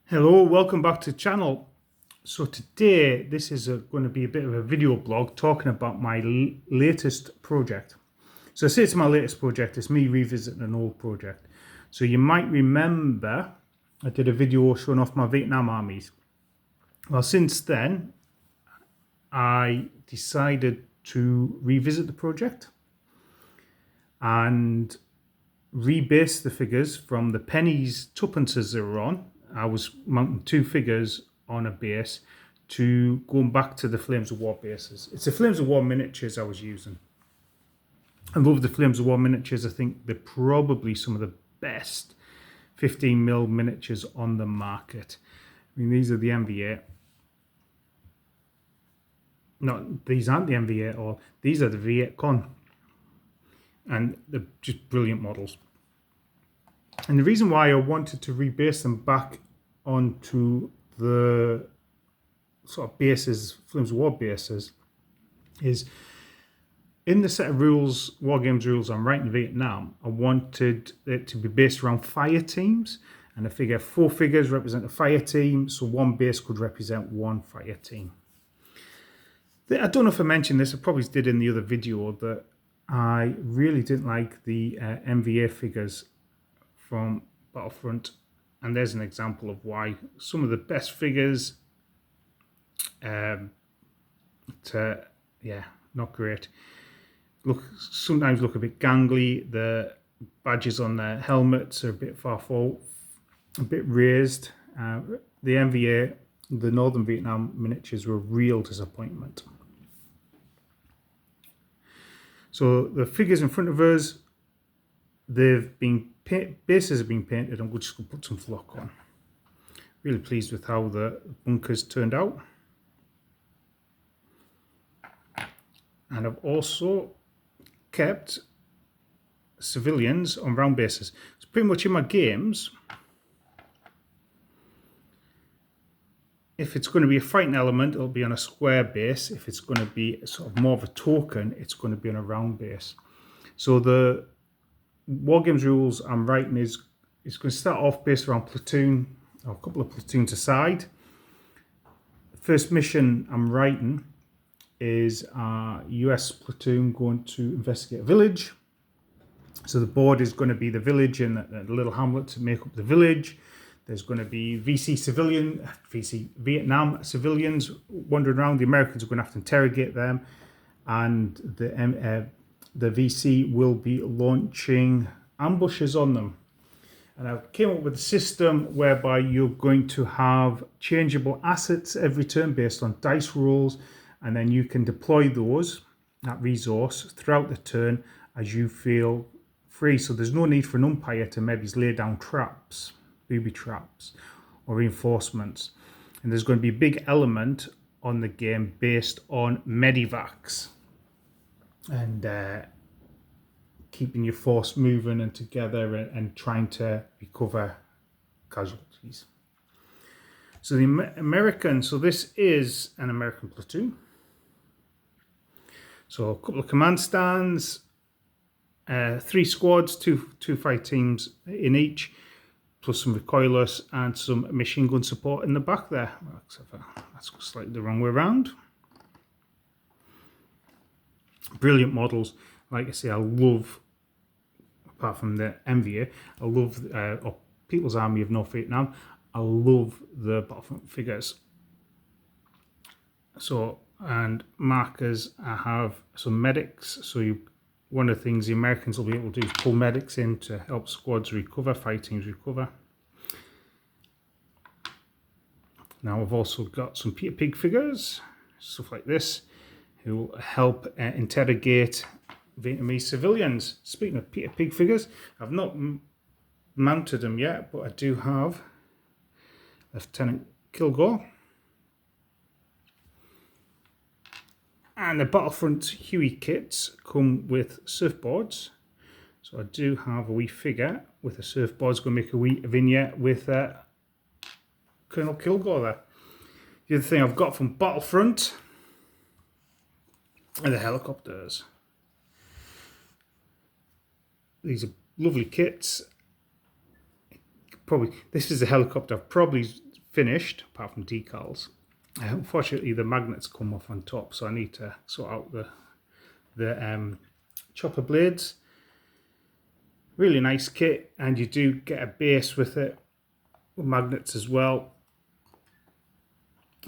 Hello, welcome back to the channel. So today this is going to be a bit of a video blog talking about my latest project. So I say it's my latest project, it's me revisiting an old project. So you might remember I did a video showing off my Vietnam armies. Well, since then I decided to revisit the project and rebase the figures from the pennies, tuppences they were on. I was mounting two figures on a base to going back to the Flames of War bases. It's the Flames of War miniatures I was using. I love the Flames of War miniatures. I think they're probably some of the best 15mm miniatures on the market. I mean, these are the MV8. No, these aren't the MV8 at all. These are the V8 Con. And they're just brilliant models. And the reason why I wanted to rebase them back onto the sort of bases, Flames of War bases, is in the set of rules, War Games rules I'm writing in Vietnam, I wanted it to be based around fire teams. And I figure 4 figures represent a fire team, so one base could represent one fire team. I don't know if I mentioned this, I probably did in the other video, that I really didn't like the MVA figures from Battlefront, and there's an example of why. Some of the best figures, not great. Sometimes look a bit gangly. The badges on their helmets are a bit far forward, a bit raised. The MVA, the Northern Vietnam miniatures, were a real disappointment. So the figures in front of us, they've been bases have been painted. I'm just going to put some flock on. Really pleased with how the bunkers turned out. And I've also kept civilians on round bases. So pretty much in my games, if it's going to be a fighting element, it'll be on a square base. If it's going to be sort of more of a token, it's going to be on a round base. So the War Games rules I'm writing is it's going to start off based around platoon, or a couple of platoons aside. The first mission I'm writing is a US platoon going to investigate a village. So the board is going to be the village and the little hamlet to make up the village. There's going to be Vietnam civilians wandering around. The Americans are going to have to interrogate them, and the VC will be launching ambushes on them. And I came up with a system whereby you're going to have changeable assets every turn based on dice rolls, and then you can deploy that resource throughout the turn as you feel free. So there's no need for an umpire to maybe lay down traps, booby traps, or reinforcements. And there's going to be a big element on the game based on medivacs and keeping your force moving and together and trying to recover casualties. So so this is an American platoon. So a couple of command stands, 3 squads, two fight teams in each, plus some recoilless and some machine gun support in the back there. Well, except for that's slightly the wrong way around. Brilliant models. Like I say, I love, apart from the MVA, I love People's Army of North Vietnam. I love the Battlefront figures. So, and markers, I have some medics. So one of the things the Americans will be able to do is pull medics in to help squads recover, fight teams recover. Now I've also got some Peter Pig figures, stuff like this, who will help interrogate Vietnamese civilians. Speaking of Peter Pig figures, I've not mounted them yet, but I do have Lieutenant Kilgore. And the Battlefront Huey kits come with surfboards. So I do have a wee figure with a surfboard. It's going to make a wee vignette with Colonel Kilgore there. The other thing I've got from Battlefront are the helicopters. These are lovely kits. This is a helicopter I've probably finished, apart from decals. Unfortunately, the magnets come off on top, so I need to sort out the chopper blades. Really nice kit, and you do get a base with it, with magnets as well.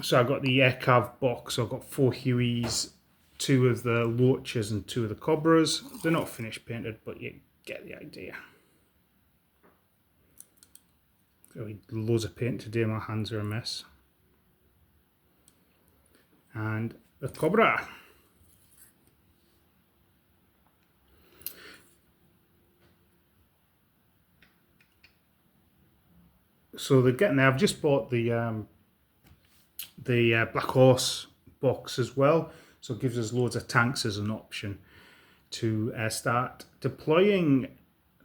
So I got the Aircav box. So I've got 4 Hueys, 2 of the Loaches and 2 of the Cobras. They're not finished painted, but you get the idea. Got loads of paint today, my hands are a mess. And the Cobra. So they're getting there. I've just bought the Black Horse box as well, so it gives us loads of tanks as an option to start deploying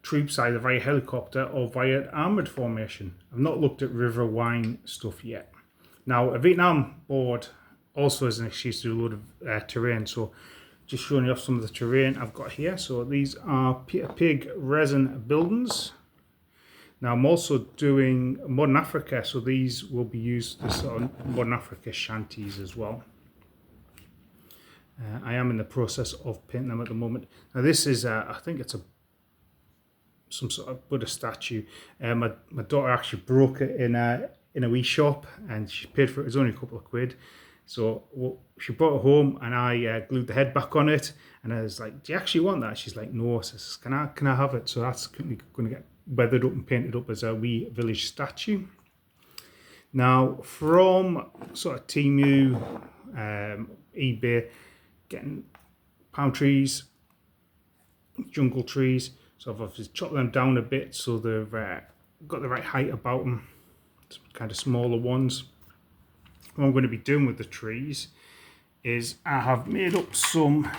troops either via helicopter or via armoured formation. I've not looked at River Wine stuff yet. Now, a Vietnam board also is an excuse to do a load of terrain, so just showing you off some of the terrain I've got here. So these are Peter Pig resin buildings. Now I'm also doing Modern Africa, so these will be used as sort of Modern Africa shanties as well. I am in the process of painting them at the moment. Now this is, I think it's some sort of Buddha statue. My daughter actually broke it in a wee shop, and she paid for it. It was only a couple of quid. So she brought it home, and I glued the head back on it. And I was like, "Do you actually want that?" She's like, "No." I says, "Can I have it?" So that's going to get weathered up and painted up as a wee village statue. Now, from sort of Temu, eBay, getting palm trees, jungle trees. So I've obviously chopped them down a bit so they've got the right height about them. Some kind of smaller ones. What I'm going to be doing with the trees is I have made up some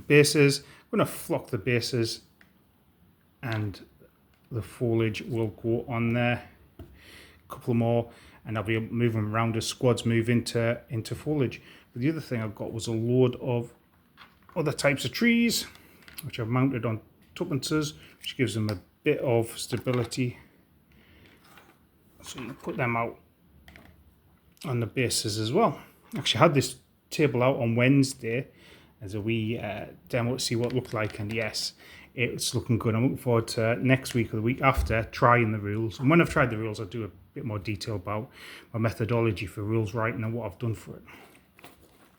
bases. I'm going to flock the bases and the foliage will go on there. A couple more, and I'll be moving them around as squads move into foliage. But the other thing I've got was a load of other types of trees, which I've mounted on tuppences, which gives them a bit of stability. So you put them out on the bases as well. Actually, I had this table out on Wednesday as a wee demo to see what it looked like, and yes, it's looking good. I'm looking forward to next week or the week after trying the rules. And when I've tried the rules, I'll do a bit more detail about my methodology for rules writing and what I've done for it.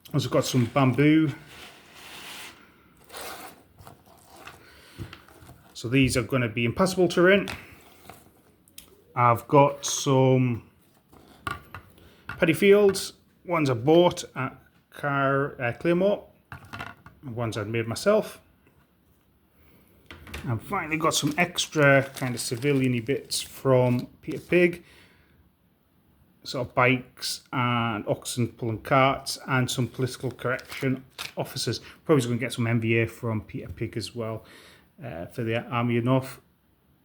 I've also got some bamboo. So these are going to be impassable terrain. I've got some paddy fields. Ones I bought at Claremont. Ones I'd made myself. I've finally got some extra kind of civilian-y bits from Peter Pig. Sort of bikes and oxen pulling carts and some political correction officers. Probably going to get some MVA from Peter Pig as well for the Army of North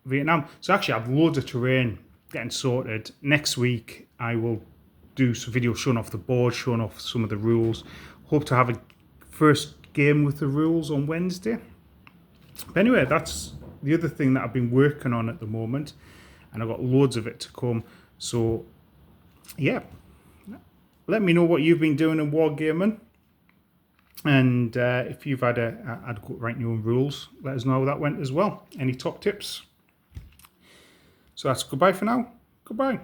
Vietnam. So actually I have loads of terrain getting sorted. Next week I will do some videos showing off the board, showing off some of the rules. Hope to have a first game with the rules on Wednesday. But anyway, that's the other thing that I've been working on at the moment, and I've got loads of it to come. So yeah, let me know what you've been doing in Wargaming, and if you've had a go at writing your own rules, let us know how that went as well. Any top tips? So that's goodbye for now. Goodbye.